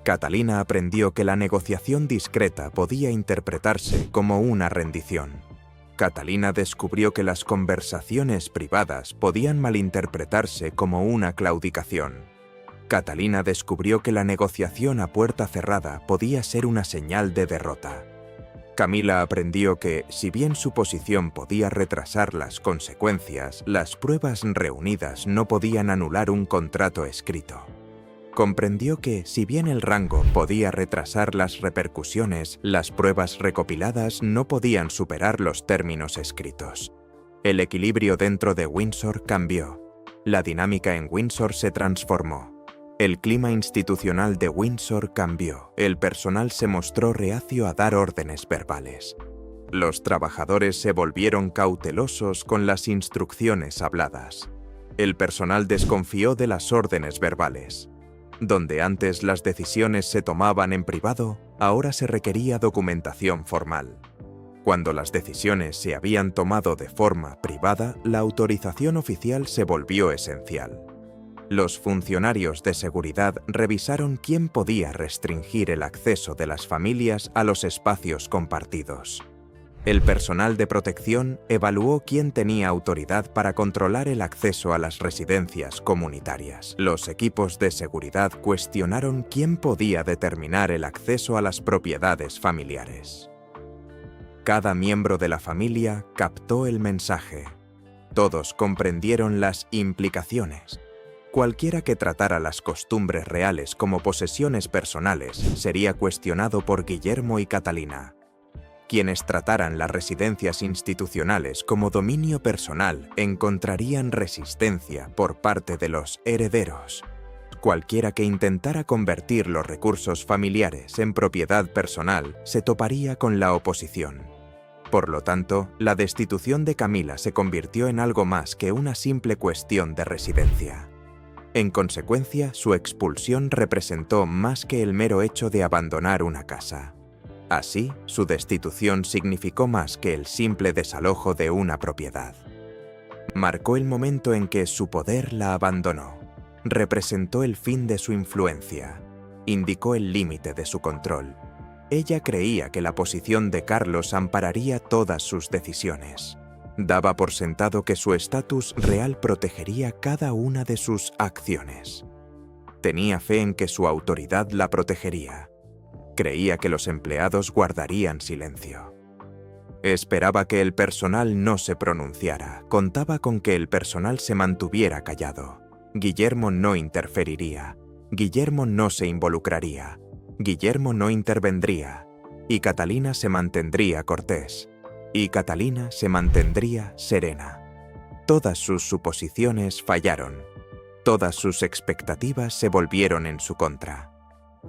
Catalina aprendió que la negociación discreta podía interpretarse como una rendición. Catalina descubrió que las conversaciones privadas podían malinterpretarse como una claudicación. Catalina descubrió que la negociación a puerta cerrada podía ser una señal de derrota. Camila aprendió que, si bien su posición podía retrasar las consecuencias, las pruebas reunidas no podían anular un contrato escrito. Comprendió que, si bien el rango podía retrasar las repercusiones, las pruebas recopiladas no podían superar los términos escritos. El equilibrio dentro de Windsor cambió. La dinámica en Windsor se transformó. El clima institucional de Windsor cambió. El personal se mostró reacio a dar órdenes verbales. Los trabajadores se volvieron cautelosos con las instrucciones habladas. El personal desconfió de las órdenes verbales. Donde antes las decisiones se tomaban en privado, ahora se requería documentación formal. Cuando las decisiones se habían tomado de forma privada, la autorización oficial se volvió esencial. Los funcionarios de seguridad revisaron quién podía restringir el acceso de las familias a los espacios compartidos. El personal de protección evaluó quién tenía autoridad para controlar el acceso a las residencias comunitarias. Los equipos de seguridad cuestionaron quién podía determinar el acceso a las propiedades familiares. Cada miembro de la familia captó el mensaje. Todos comprendieron las implicaciones. Cualquiera que tratara las costumbres reales como posesiones personales sería cuestionado por Guillermo y Catalina. Quienes trataran las residencias institucionales como dominio personal encontrarían resistencia por parte de los herederos. Cualquiera que intentara convertir los recursos familiares en propiedad personal se toparía con la oposición. Por lo tanto, la destitución de Camila se convirtió en algo más que una simple cuestión de residencia. En consecuencia, su expulsión representó más que el mero hecho de abandonar una casa. Así, su destitución significó más que el simple desalojo de una propiedad. Marcó el momento en que su poder la abandonó. Representó el fin de su influencia. Indicó el límite de su control. Ella creía que la posición de Carlos ampararía todas sus decisiones. Daba por sentado que su estatus real protegería cada una de sus acciones. Tenía fe en que su autoridad la protegería. Creía que los empleados guardarían silencio. Esperaba que el personal no se pronunciara. Contaba con que el personal se mantuviera callado. Guillermo no interferiría. Guillermo no se involucraría. Guillermo no intervendría. Y Catalina se mantendría cortés. Y Catalina se mantendría serena. Todas sus suposiciones fallaron. Todas sus expectativas se volvieron en su contra.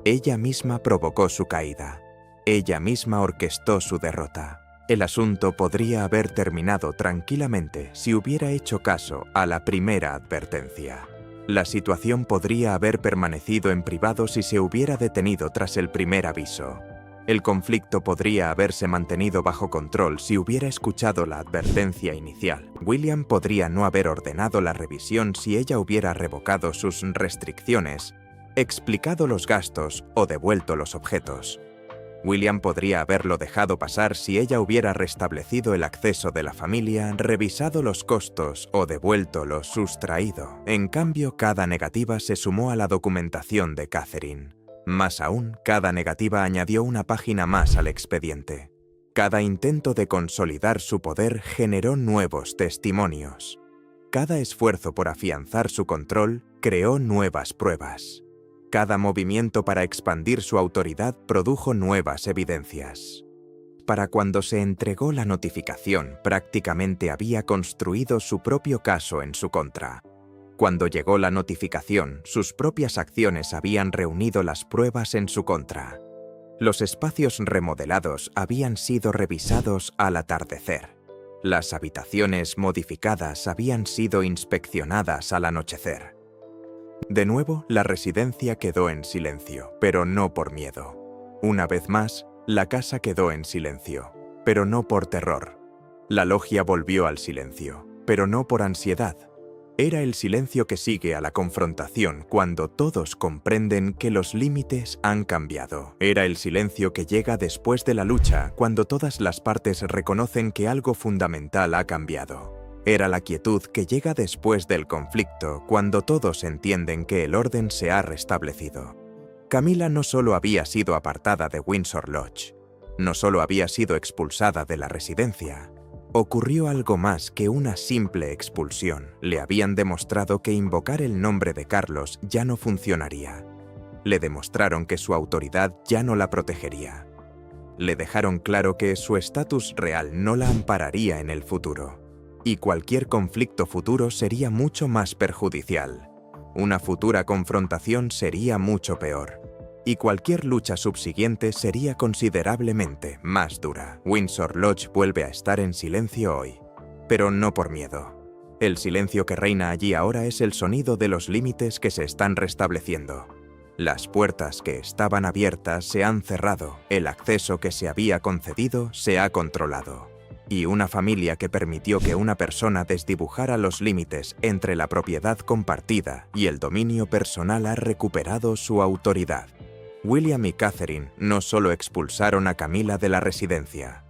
Ella misma provocó su caída. Ella misma orquestó su derrota. El asunto podría haber terminado tranquilamente si hubiera hecho caso a la primera advertencia. La situación podría haber permanecido en privado si se hubiera detenido tras el primer aviso. El conflicto podría haberse mantenido bajo control si hubiera escuchado la advertencia inicial. William podría no haber ordenado la revisión si ella hubiera revocado sus restricciones, explicado los gastos o devuelto los objetos. William podría haberlo dejado pasar si ella hubiera restablecido el acceso de la familia, revisado los costos o devuelto lo sustraído. En cambio, cada negativa se sumó a la documentación de Catherine. Más aún, cada negativa añadió una página más al expediente. Cada intento de consolidar su poder generó nuevos testimonios. Cada esfuerzo por afianzar su control creó nuevas pruebas. Cada movimiento para expandir su autoridad produjo nuevas evidencias. Para cuando se entregó la notificación, prácticamente había construido su propio caso en su contra. Cuando llegó la notificación, sus propias acciones habían reunido las pruebas en su contra. Los espacios remodelados habían sido revisados al atardecer. Las habitaciones modificadas habían sido inspeccionadas al anochecer. De nuevo, la residencia quedó en silencio, pero no por miedo. Una vez más, la casa quedó en silencio, pero no por terror. La logia volvió al silencio, pero no por ansiedad. Era el silencio que sigue a la confrontación cuando todos comprenden que los límites han cambiado. Era el silencio que llega después de la lucha cuando todas las partes reconocen que algo fundamental ha cambiado. Era la quietud que llega después del conflicto cuando todos entienden que el orden se ha restablecido. Camila no solo había sido apartada de Windsor Lodge, no solo había sido expulsada de la residencia. Ocurrió algo más que una simple expulsión. Le habían demostrado que invocar el nombre de Carlos ya no funcionaría. Le demostraron que su autoridad ya no la protegería. Le dejaron claro que su estatus real no la ampararía en el futuro, y cualquier conflicto futuro sería mucho más perjudicial. Una futura confrontación sería mucho peor, y cualquier lucha subsiguiente sería considerablemente más dura. Windsor Lodge vuelve a estar en silencio hoy, pero no por miedo. El silencio que reina allí ahora es el sonido de los límites que se están restableciendo. Las puertas que estaban abiertas se han cerrado, el acceso que se había concedido se ha controlado. Y una familia que permitió que una persona desdibujara los límites entre la propiedad compartida y el dominio personal ha recuperado su autoridad. William y Catherine no solo expulsaron a Camila de la residencia,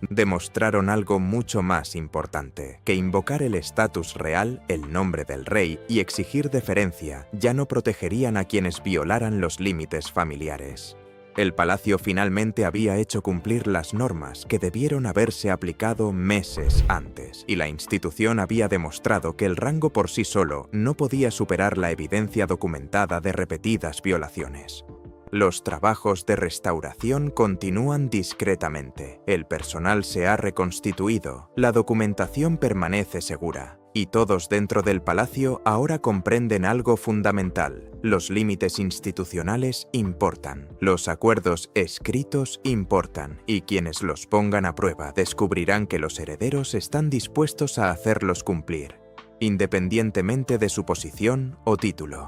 demostraron algo mucho más importante, que invocar el estatus real, el nombre del rey y exigir deferencia ya no protegerían a quienes violaran los límites familiares. El palacio finalmente había hecho cumplir las normas que debieron haberse aplicado meses antes, y la institución había demostrado que el rango por sí solo no podía superar la evidencia documentada de repetidas violaciones. Los trabajos de restauración continúan discretamente, el personal se ha reconstituido, la documentación permanece segura, y todos dentro del palacio ahora comprenden algo fundamental: los límites institucionales importan, los acuerdos escritos importan, y quienes los pongan a prueba descubrirán que los herederos están dispuestos a hacerlos cumplir, independientemente de su posición o título.